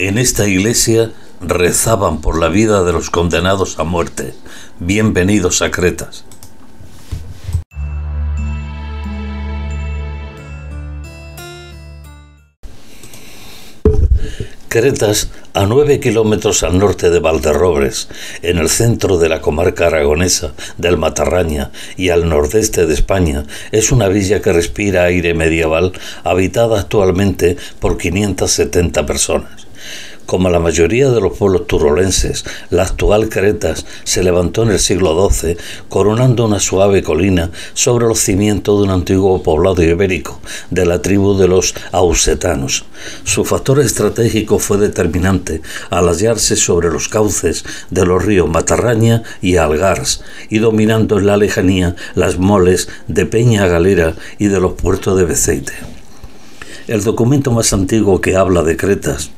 En esta iglesia rezaban por la vida de los condenados a muerte. Bienvenidos a Cretas. Cretas, a 9 kilómetros al norte de Valderrobres, en el centro de la comarca aragonesa del Matarraña y al nordeste de España, es una villa que respira aire medieval, habitada actualmente por 570 personas. Como la mayoría de los pueblos turolenses, la actual Cretas se levantó en el siglo XII, coronando una suave colina sobre los cimientos de un antiguo poblado ibérico, de la tribu de los ausetanos. Su factor estratégico fue determinante al hallarse sobre los cauces de los ríos Matarraña y Algars, y dominando en la lejanía las moles de Peña Galera y de los puertos de Beceite. El documento más antiguo que habla de Cretas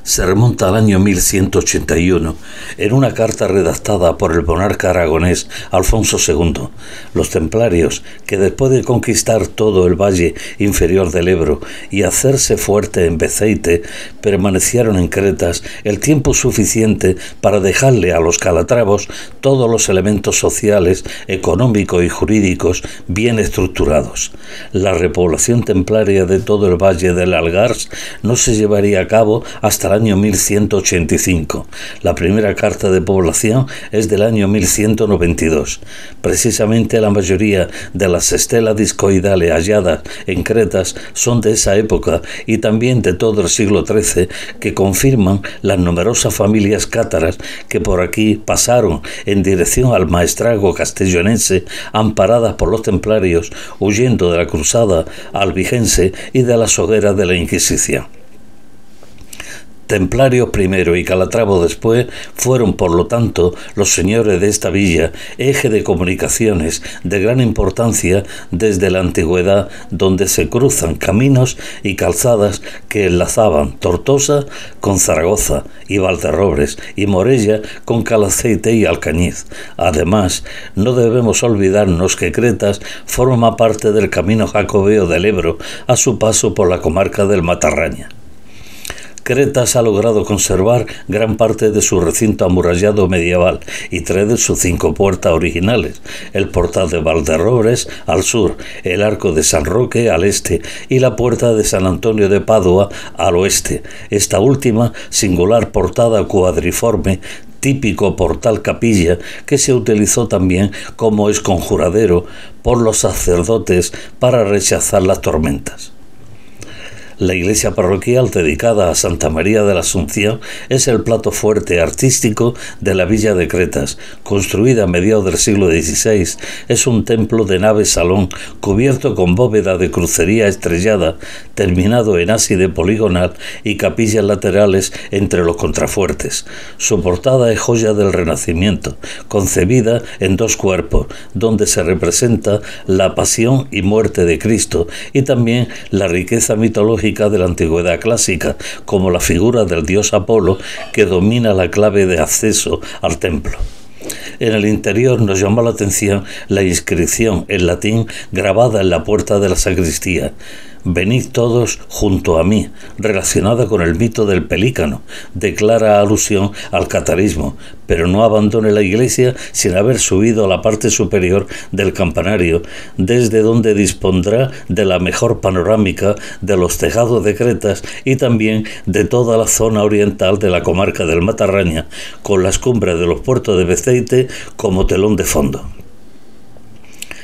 se remonta al año 1181, en una carta redactada por el monarca aragonés Alfonso II. Los templarios, que después de conquistar todo el valle inferior del Ebro y hacerse fuerte en Beceite, permanecieron en Cretas el tiempo suficiente para dejarle a los calatravos todos los elementos sociales, económicos y jurídicos bien estructurados. La repoblación templaria de todo el valle del Algars no se llevaría a cabo hasta el año 1185. La primera carta de población es del año 1192. Precisamente la mayoría de las estelas discoidales halladas en Cretas son de esa época y también de todo el siglo XIII, que confirman las numerosas familias cátaras que por aquí pasaron en dirección al maestrazgo castellonense, amparadas por los templarios, huyendo de la cruzada albigense y de las hogueras de la Inquisición. Templarios primero y Calatravo después fueron, por lo tanto, los señores de esta villa, eje de comunicaciones de gran importancia desde la antigüedad, donde se cruzan caminos y calzadas que enlazaban Tortosa con Zaragoza y Valderrobres y Morella con Calaceite y Alcañiz. Además, no debemos olvidarnos que Cretas forma parte del camino jacobeo del Ebro a su paso por la comarca del Matarraña. Cretas ha logrado conservar gran parte de su recinto amurallado medieval y 3 de sus 5 puertas originales: el portal de Valderrobres al sur, el arco de San Roque al este y la puerta de San Antonio de Padua al oeste. Esta última, singular portada cuadriforme, típico portal capilla que se utilizó también como esconjuradero por los sacerdotes para rechazar las tormentas. La iglesia parroquial dedicada a Santa María de la Asunción es el plato fuerte artístico de la villa de Cretas. Construida a mediados del siglo XVI, es un templo de nave-salón cubierto con bóveda de crucería estrellada, terminado en ábside poligonal y capillas laterales entre los contrafuertes. Su portada es joya del Renacimiento, concebida en 2 cuerpos, donde se representa la pasión y muerte de Cristo y también la riqueza mitológica de la antigüedad clásica, como la figura del dios Apolo, que domina la clave de acceso al templo. En el interior nos llamó la atención la inscripción en latín grabada en la puerta de la sacristía: «Venid todos junto a mí», relacionada con el mito del pelícano, de clara alusión al catarismo, pero no abandone la iglesia sin haber subido a la parte superior del campanario, desde donde dispondrá de la mejor panorámica de los tejados de Cretas y también de toda la zona oriental de la comarca del Matarraña, con las cumbres de los puertos de Beceite como telón de fondo.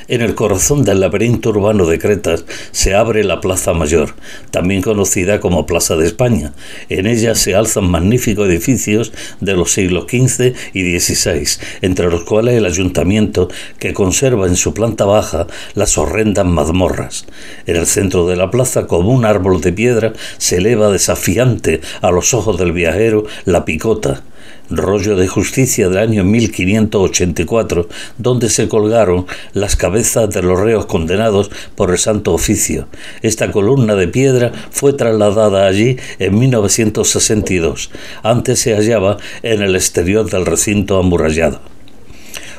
En el corazón del laberinto urbano de Cretas se abre la Plaza Mayor, también conocida como Plaza de España. En ella se alzan magníficos edificios de los siglos XV y XVI, entre los cuales el ayuntamiento, que conserva en su planta baja las horrendas mazmorras. En el centro de la plaza, como un árbol de piedra, se eleva desafiante a los ojos del viajero la picota, rollo de justicia del año 1584, donde se colgaron las cabezas de los reos condenados por el Santo Oficio. Esta columna de piedra fue trasladada allí en 1962. Antes se hallaba en el exterior del recinto amurallado.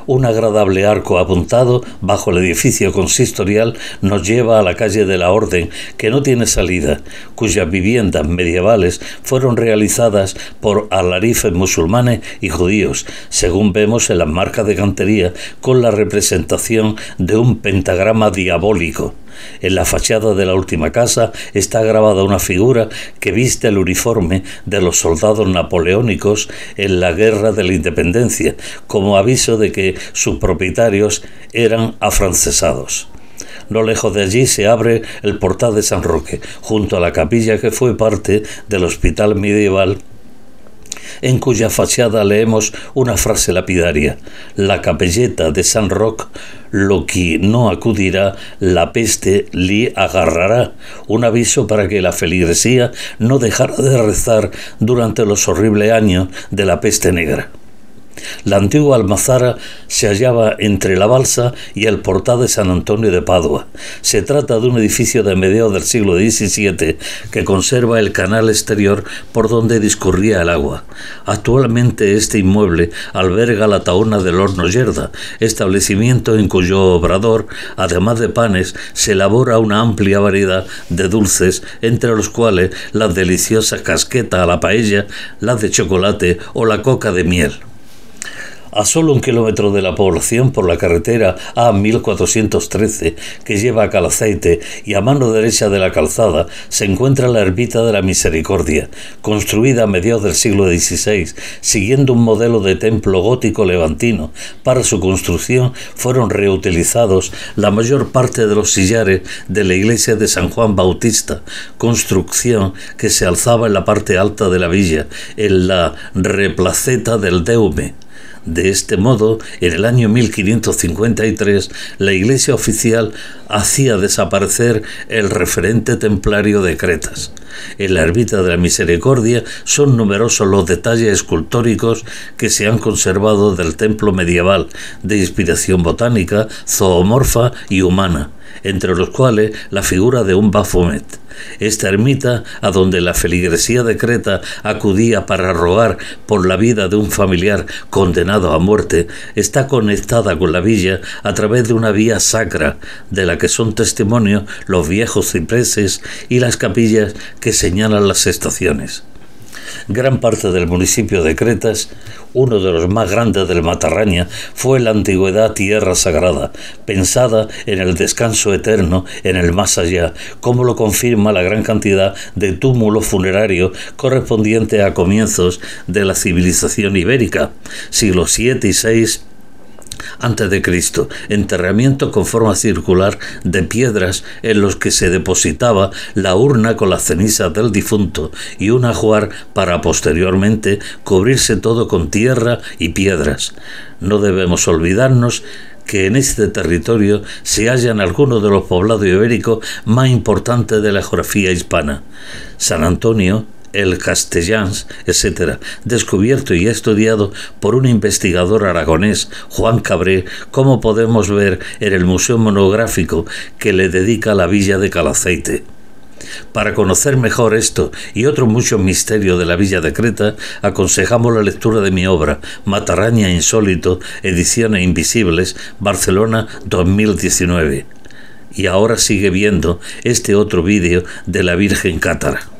Un agradable arco apuntado bajo el edificio consistorial nos lleva a la calle de la Orden, que no tiene salida, cuyas viviendas medievales fueron realizadas por alarifes musulmanes y judíos, según vemos en las marcas de cantería, con la representación de un pentagrama diabólico. En la fachada de la última casa está grabada una figura que viste el uniforme de los soldados napoleónicos en la Guerra de la Independencia, como aviso de que sus propietarios eran afrancesados. No lejos de allí se abre el portal de San Roque, junto a la capilla que fue parte del hospital medieval, en cuya fachada leemos una frase lapidaria: la capelleta de San Roc, lo que no acudirá, la peste li agarrará, un aviso para que la feligresía no dejara de rezar durante los horribles años de la peste negra. La antigua almazara se hallaba entre la balsa y el portal de San Antonio de Padua. Se trata de un edificio de mediados del siglo XVII que conserva el canal exterior por donde discurría el agua. Actualmente este inmueble alberga la taberna del Horno Yerda, establecimiento en cuyo obrador, además de panes, se elabora una amplia variedad de dulces, entre los cuales las deliciosas casquetas a la paella, las de chocolate o la coca de miel. A solo 1 kilómetro de la población por la carretera A1413 que lleva a Calaceite y a mano derecha de la calzada se encuentra la Ermita de la Misericordia, construida a mediados del siglo XVI, siguiendo un modelo de templo gótico levantino. Para su construcción fueron reutilizados la mayor parte de los sillares de la iglesia de San Juan Bautista, construcción que se alzaba en la parte alta de la villa, en la replaceta del Deume. De este modo, en el año 1553, la Iglesia oficial hacía desaparecer el referente templario de Cretas. En la Ermita de la Misericordia son numerosos los detalles escultóricos que se han conservado del templo medieval, de inspiración botánica, zoomorfa y humana, entre los cuales la figura de un Baphomet. Esta ermita, a donde la feligresía de Creta acudía para rogar por la vida de un familiar condenado a muerte, está conectada con la villa a través de una vía sacra, de la que son testimonio los viejos cipreses y las capillas que señalan las estaciones. Gran parte del municipio de Cretas, uno de los más grandes del Matarraña, fue en la antigüedad tierra sagrada, pensada en el descanso eterno en el más allá, como lo confirma la gran cantidad de túmulos funerarios correspondientes a comienzos de la civilización ibérica, siglos VII y VI antes de Cristo, enterramiento con forma circular de piedras en los que se depositaba la urna con las cenizas del difunto y un ajuar para posteriormente cubrirse todo con tierra y piedras. No debemos olvidarnos que en este territorio se hallan algunos de los poblados ibéricos más importantes de la geografía hispana: San Antonio, el Castellans, etc., descubierto y estudiado por un investigador aragonés, Juan Cabré, como podemos ver en el museo monográfico que le dedica a la villa de Calaceite. Para conocer mejor esto y otros muchos misterios de la villa de Creta, aconsejamos la lectura de mi obra Matarraña Insólito, Ediciones Invisibles, Barcelona 2019. Y ahora sigue viendo este otro vídeo de la Virgen Cátara.